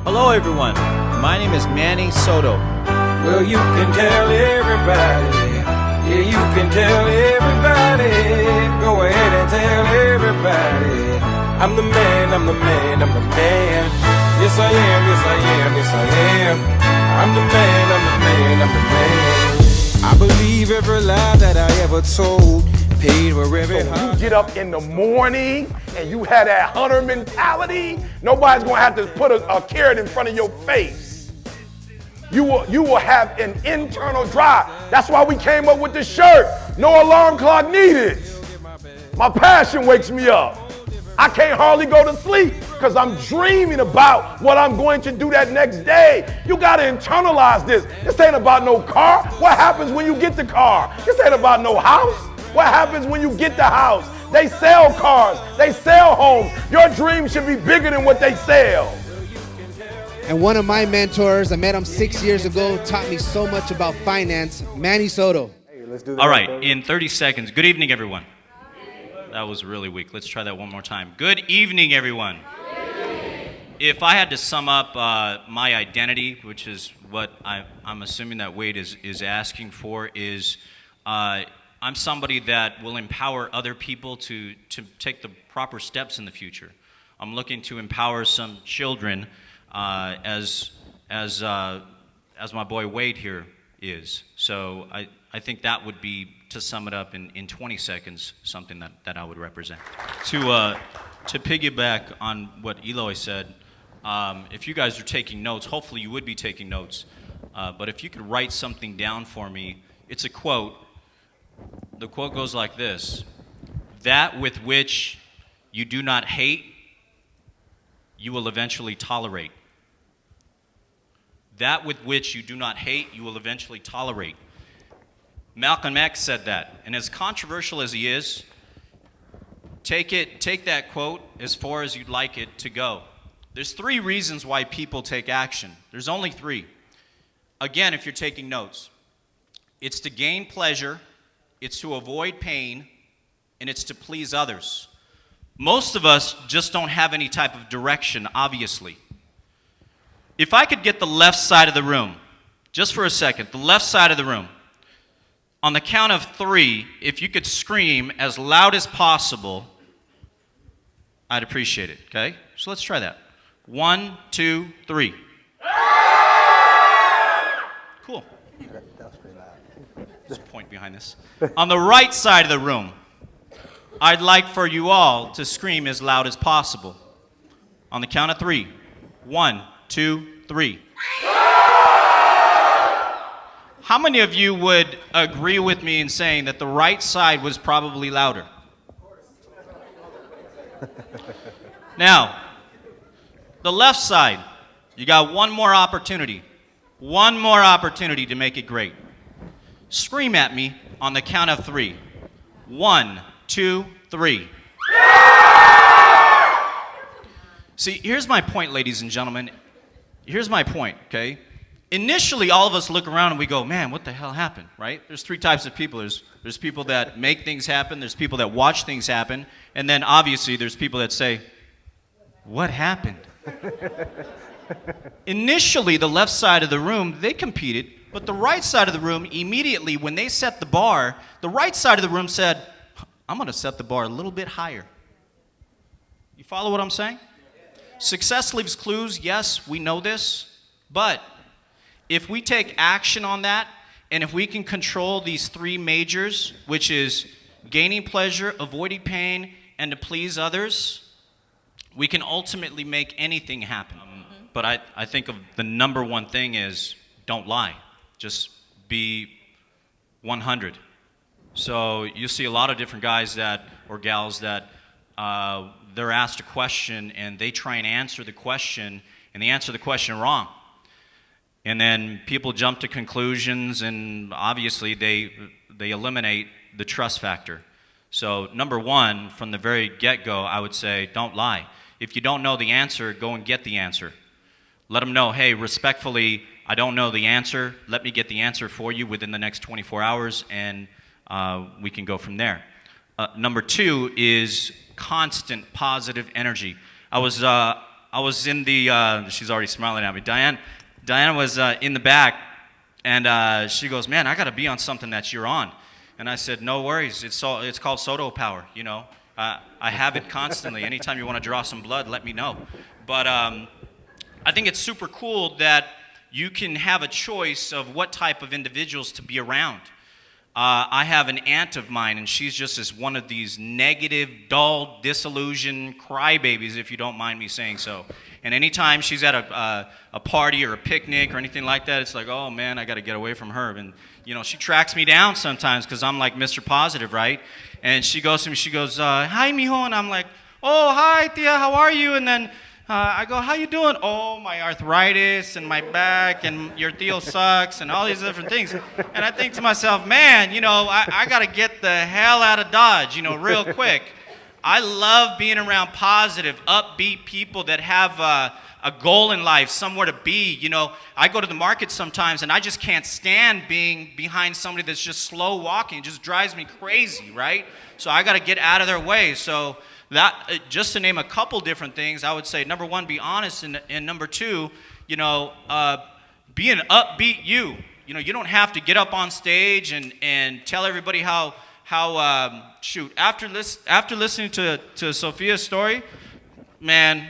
Hello everyone, my name is Manny Soto. Well, you can tell everybody. Yeah, you can tell everybody. Go ahead and tell everybody. I'm the man, I'm the man, I'm the man. Yes I am, yes I am, yes I am. I'm the man, I'm the man, I'm the man. I believe every lie that I ever told. Paid for every You get up in the morning and you have that hunter mentality, nobody's gonna have to put a carrot in front of your face. You will have an internal drive. That's why we came up with this shirt. No alarm clock needed. My passion wakes me up. I can't hardly go to sleep because I'm dreaming about what I'm going to do that next day. You gotta internalize this. This ain't about no car. What happens when you get the car? This ain't about no house. What happens when you get the house? They sell cars, they sell homes. Your dream should be bigger than what they sell. And one of my mentors, I met him 6 years ago, taught me so much about finance, Manny Soto. Hey, let's do that. All right, in 30 seconds. Good evening, everyone. That was really weak. Let's try that one more time. Good evening, everyone. If I had to sum up my identity, which is what I'm assuming that Wade is asking for, is I'm somebody that will empower other people to take the proper steps in the future. I'm looking to empower some children as my boy Wade here is. So I think that would be, to sum it up in 20 seconds, something that I would represent. To piggyback on what Eloy said, if you guys are taking notes, hopefully you would be taking notes, but if you could write something down for me, it's a quote. The quote goes like this: that with which you do not hate, you will eventually tolerate. That with which you do not hate, you will eventually tolerate. Malcolm X said that, and as controversial as he is, take that quote as far as you'd like it to go. There's 3 reasons why people take action. There's only 3. Again, if you're taking notes, it's to gain pleasure, it's to avoid pain, and it's to please others. Most of us just don't have any type of direction, obviously. If I could get the left side of the room, just for a second, the left side of the room, on the count of 3, if you could scream as loud as possible, I'd appreciate it, okay? So let's try that. 1, 2, 3. Cool. That was pretty loud. Just point behind this. On the right side of the room, I'd like for you all to scream as loud as possible. On the count of 3. 1, 2, 3. How many of you would agree with me in saying that the right side was probably louder? Now, the left side, you got one more opportunity. One more opportunity to make it great. Scream at me on the count of 3. 1, 2, 3. See, here's my point, ladies and gentlemen. Here's my point, okay? Initially, all of us look around and we go, man, what the hell happened, right? There's 3 types of people. There's people that make things happen. There's people that watch things happen. And then, obviously, there's people that say, what happened? Initially, the left side of the room, they competed. But the right side of the room, immediately, when they set the bar, the right side of the room said, I'm going to set the bar a little bit higher. You follow what I'm saying? Success leaves clues. Yes, we know this. But if we take action on that, and if we can control these 3 majors, which is gaining pleasure, avoiding pain, and to please others, we can ultimately make anything happen. But I think of the number one thing is don't lie. Just be 100. So you see a lot of different guys or gals that they're asked a question and they try and answer the question and they answer the question wrong. And then people jump to conclusions, and obviously they eliminate the trust factor. So number one, from the very get-go, I would say don't lie. If you don't know the answer, go and get the answer. Let them know, hey, respectfully, I don't know the answer. Let me get the answer for you within the next 24 hours, and we can go from there. Number 2 is constant positive energy. I I was in the, she's already smiling at me. Diana was in the back, and she goes, man, I got to be on something that you're on. And I said, no worries. It's called Soto Power, you know. I have it constantly. Anytime you want to draw some blood, let me know. But I think it's super cool that you can have a choice of what type of individuals to be around. I have an aunt of mine, and she's just one of these negative, dull, disillusioned crybabies, if you don't mind me saying so. And anytime she's at a party or a picnic or anything like that, it's like, oh man, I got to get away from her. And you know, she tracks me down sometimes because I'm like Mr. Positive, right? And she goes to me, she goes, hi, mijo, and I'm like, oh, hi, tia, how are you? And then I go, how you doing? Oh, my arthritis and my back and your tío sucks and all these different things. And I think to myself, man, you know, I got to get the hell out of Dodge, you know, real quick. I love being around positive, upbeat people that have a goal in life, somewhere to be. You know, I go to the market sometimes and I just can't stand being behind somebody that's just slow walking. It just drives me crazy, right? So I got to get out of their way. So that, just to name a couple different things, I would say, number one, be honest, and number two, you know, be an upbeat you. You know, you don't have to get up on stage and tell everybody how shoot, after listening to Sophia's story, man,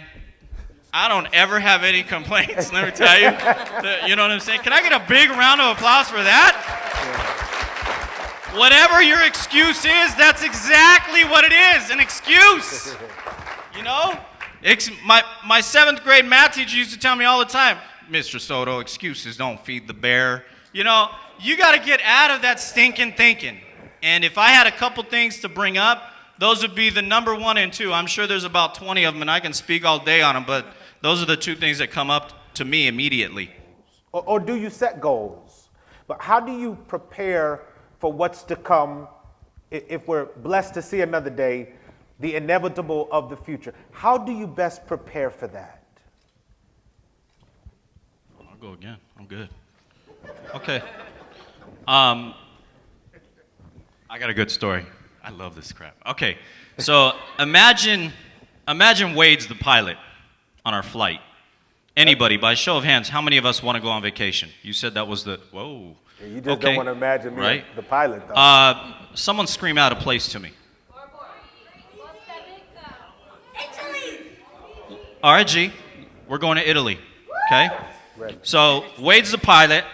I don't ever have any complaints, let me tell you. You know what I'm saying? Can I get a big round of applause for that? Whatever your excuse is, that's exactly what it is, an excuse. You know? My 7th grade math teacher used to tell me all the time, Mr. Soto, excuses don't feed the bear. You know, you got to get out of that stinking thinking. And if I had a couple things to bring up, those would be the number 1 and 2. I'm sure there's about 20 of them, and I can speak all day on them, but those are the 2 things that come up to me immediately. Or do you set goals? But how do you prepare for what's to come if we're blessed to see another day, the inevitable of the future? How do you best prepare for that? I'll go again. I'm good. Okay. I got a good story. I love this crap. Okay, so imagine Wade's the pilot on our flight. Anybody, by show of hands, how many of us want to go on vacation? You said that was the, whoa. Yeah, you just don't want to imagine me, right? The pilot, though. Someone scream out a place to me. Italy! All right, G, we're going to Italy, okay? Ready. So Wade's the pilot.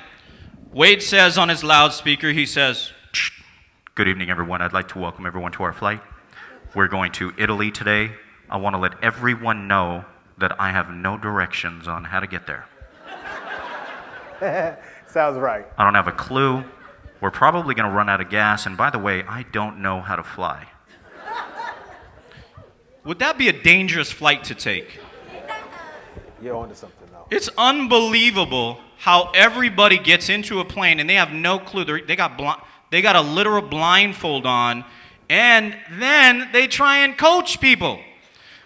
Wade says on his loudspeaker, he says, good evening, everyone. I'd like to welcome everyone to our flight. We're going to Italy today. I want to let everyone know that I have no directions on how to get there. Sounds right. I don't have a clue. We're probably going to run out of gas. And by the way, I don't know how to fly. Would that be a dangerous flight to take? You're onto something, though. It's unbelievable how everybody gets into a plane and they have no clue. They got a literal blindfold on, and then they try and coach people.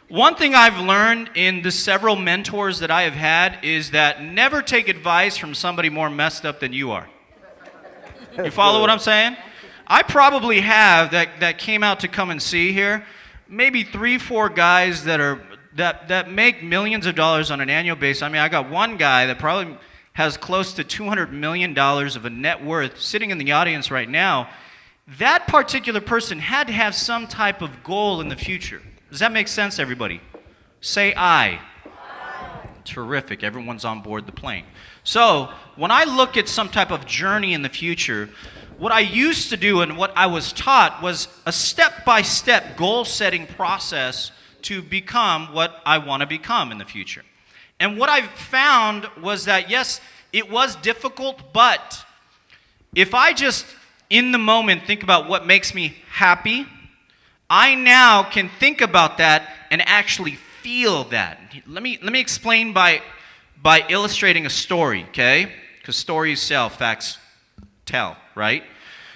One thing I've learned in the several mentors that I have had is that never take advice from somebody more messed up than you are. You follow what I'm saying? I probably have, that came out to come and see here, maybe 3-4 guys that make millions of dollars on an annual basis. I mean, I got one guy that probably has close to $200 million of a net worth sitting in the audience right now. That particular person had to have some type of goal in the future. Does that make sense, everybody? Say aye. Terrific. Everyone's on board the plane. So when I look at some type of journey in the future, what I used to do and what I was taught was a step-by-step goal-setting process to become what I want to become in the future. And what I've found was that, yes, it was difficult, but if I just, in the moment, think about what makes me happy, I now can think about that and actually feel that. Let me explain by illustrating a story, okay? Because stories sell, facts tell, right?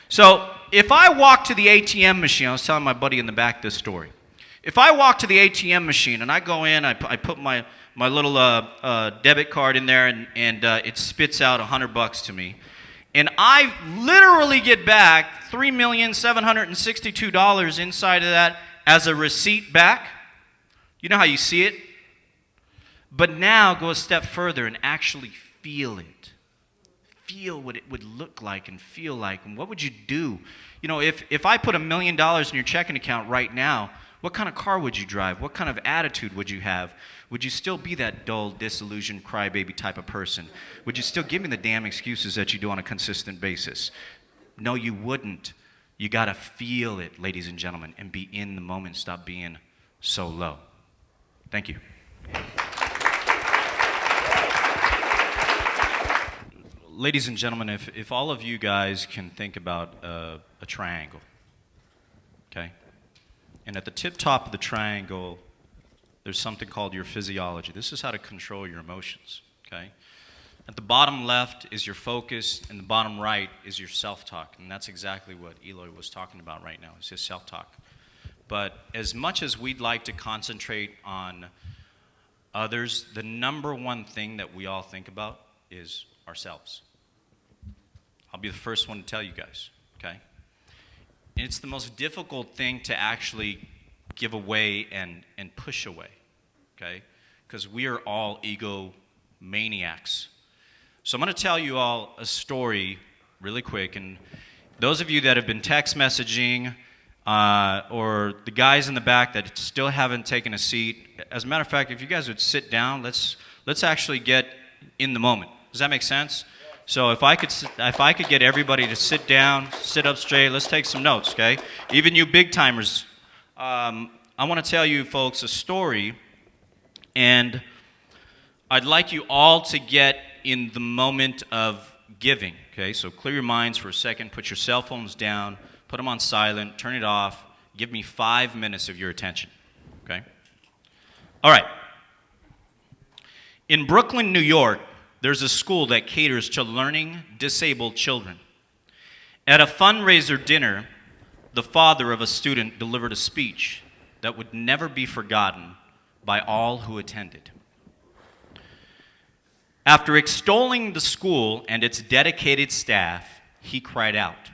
So if I walk to the ATM machine, I was telling my buddy in the back this story. If I walk to the ATM machine and I go in, I put my little debit card in there and it spits out $100 to me. And I literally get back $3,762 inside of that as a receipt back. You know how you see it? But now go a step further and actually feel it. Feel what it would look like and feel like. And what would you do? You know, if I put $1 million in your checking account right now, what kind of car would you drive? What kind of attitude would you have? Would you still be that dull, disillusioned, crybaby type of person? Would you still give me the damn excuses that you do on a consistent basis? No, you wouldn't. You got to feel it, ladies and gentlemen, and be in the moment. Stop being so low. Thank you. Ladies and gentlemen, if all of you guys can think about a triangle, okay? And at the tip top of the triangle, there's something called your physiology. This is how to control your emotions, okay? At the bottom left is your focus, and the bottom right is your self-talk. And that's exactly what Eloy was talking about right now, is his self-talk. But as much as we'd like to concentrate on others, the number one thing that we all think about is ourselves. I'll be the first one to tell you guys, okay? And it's the most difficult thing to actually give away and push away, okay? Because we are all egomaniacs. So I'm going to tell you all a story really quick. And those of you that have been text messaging or the guys in the back that still haven't taken a seat, as a matter of fact, if you guys would sit down, let's actually get in the moment. Does that make sense? So if I could get everybody to sit down, sit up straight, let's take some notes, okay? Even you big timers. I want to tell you folks a story, and I'd like you all to get in the moment of giving, okay? So clear your minds for a second, put your cell phones down, put them on silent, turn it off, give me 5 minutes of your attention, okay? All right. In Brooklyn, New York, there's a school that caters to learning disabled children. At a fundraiser dinner, the father of a student delivered a speech that would never be forgotten by all who attended. After extolling the school and its dedicated staff, he cried out,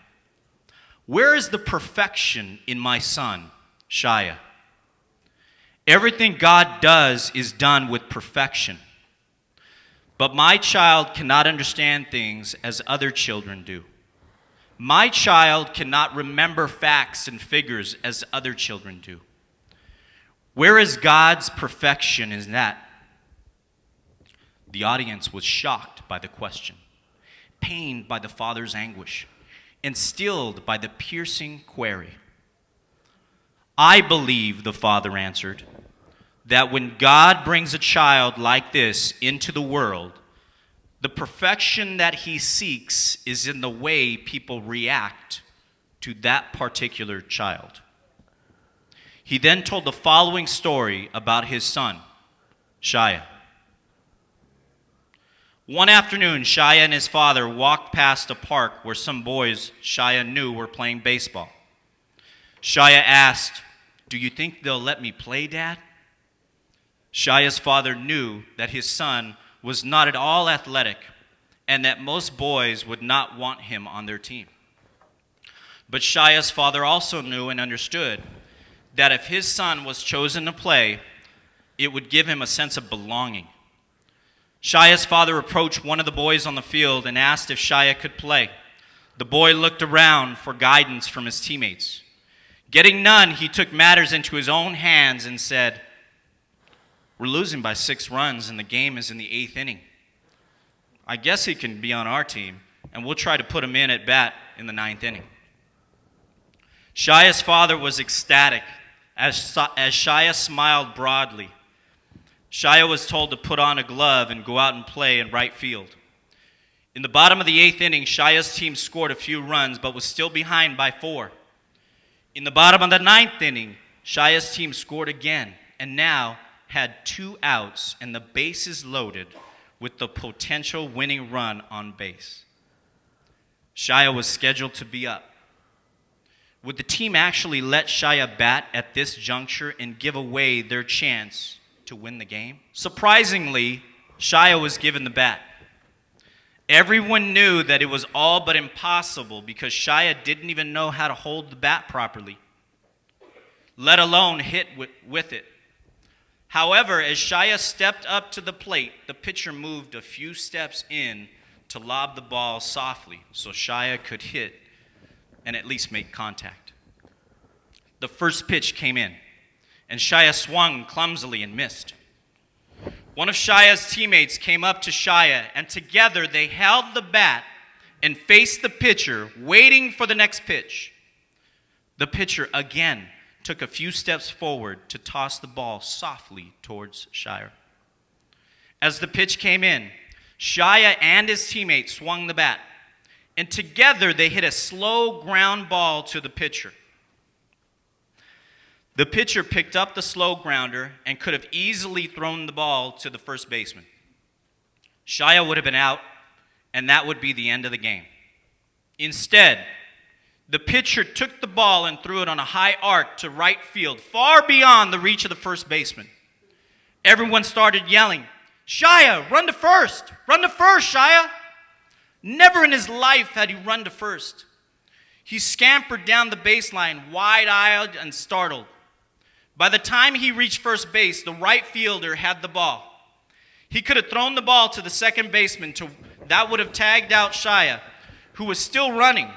"Where is the perfection in my son, Shia? Everything God does is done with perfection. But my child cannot understand things as other children do. My child cannot remember facts and figures as other children do. Where is God's perfection in that?" The audience was shocked by the question, pained by the father's anguish, and stilled by the piercing query. "I believe," the father answered, "that when God brings a child like this into the world, the perfection that he seeks is in the way people react to that particular child." He then told the following story about his son, Shia. One afternoon, Shia and his father walked past a park where some boys Shia knew were playing baseball. Shia asked, "Do you think they'll let me play, Dad?" Shia's father knew that his son was not at all athletic and that most boys would not want him on their team. But Shia's father also knew and understood that if his son was chosen to play, it would give him a sense of belonging. Shia's father approached one of the boys on the field and asked if Shia could play. The boy looked around for guidance from his teammates. Getting none, he took matters into his own hands and said, "We're losing by 6 runs and the game is in the 8th inning. I guess he can be on our team and we'll try to put him in at bat in the 9th inning." Shia's father was ecstatic as Shia smiled broadly. Shia was told to put on a glove and go out and play in right field. In the bottom of the 8th inning, Shia's team scored a few runs but was still behind by 4. In the bottom of the 9th inning, Shia's team scored again and now had 2 outs and the bases loaded with the potential winning run on base. Shia was scheduled to be up. Would the team actually let Shia bat at this juncture and give away their chance to win the game? Surprisingly, Shia was given the bat. Everyone knew that it was all but impossible because Shia didn't even know how to hold the bat properly, let alone hit with it. However, as Shia stepped up to the plate, the pitcher moved a few steps in to lob the ball softly so Shia could hit and at least make contact. The first pitch came in, and Shia swung clumsily and missed. One of Shia's teammates came up to Shia, and together they held the bat and faced the pitcher, waiting for the next pitch. The pitcher again took a few steps forward to toss the ball softly towards Shia. As the pitch came in, Shia and his teammate swung the bat, and together they hit a slow ground ball to the pitcher. The pitcher picked up the slow grounder and could have easily thrown the ball to the first baseman. Shia would have been out, and that would be the end of the game. Instead, the pitcher took the ball and threw it on a high arc to right field, far beyond the reach of the first baseman. Everyone started yelling, "Shia, run to first! Run to first, Shia!" Never in his life had he run to first. He scampered down the baseline, wide-eyed and startled. By the time he reached first base, the right fielder had the ball. He could have thrown the ball to the second baseman that would have tagged out Shia, who was still running.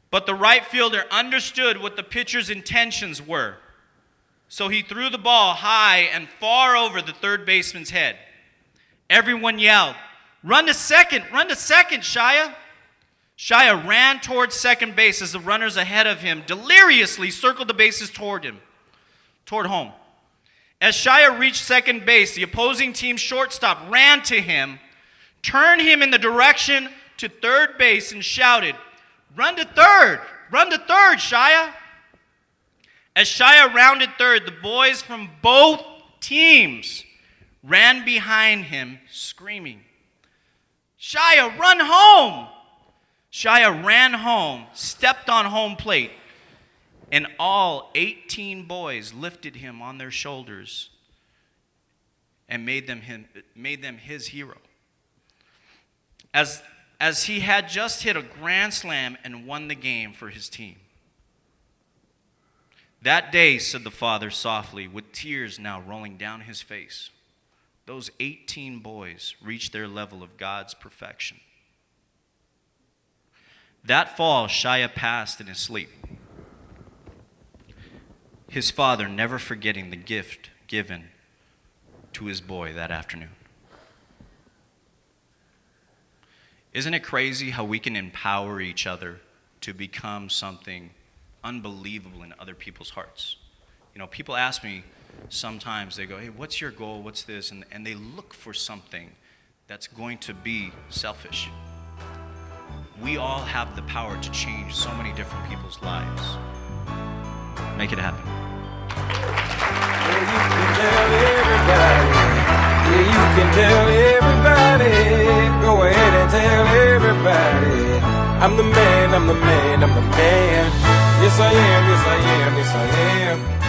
But the right fielder understood what the pitcher's intentions were. So he threw the ball high and far over the third baseman's head. Everyone yelled, run to second, Shia!" Shia ran towards second base as the runners ahead of him deliriously circled the bases toward home. As Shia reached second base, the opposing team's shortstop ran to him, turned him in the direction to third base, and shouted, run to third, Shia!" As Shia rounded third, the boys from both teams ran behind him, screaming, "Shia, run home!" Shia ran home, stepped on home plate, and all 18 boys lifted him on their shoulders and made them his hero. As he had just hit a grand slam and won the game for his team. "That day," said the father softly, with tears now rolling down his face, "those 18 boys reached their level of God's perfection." That fall, Shia passed in his sleep, his father never forgetting the gift given to his boy that afternoon. Isn't it crazy how we can empower each other to become something unbelievable in other people's hearts? You know, people ask me sometimes, they go, "Hey, what's your goal? What's this?" And they look for something that's going to be selfish. We all have the power to change so many different people's lives. Make it happen. Yeah, you can tell everybody. Yeah, you can tell everybody. Go ahead and tell everybody. I'm the man, I'm the man, I'm the man. Yes, I am, yes, I am, yes, I am.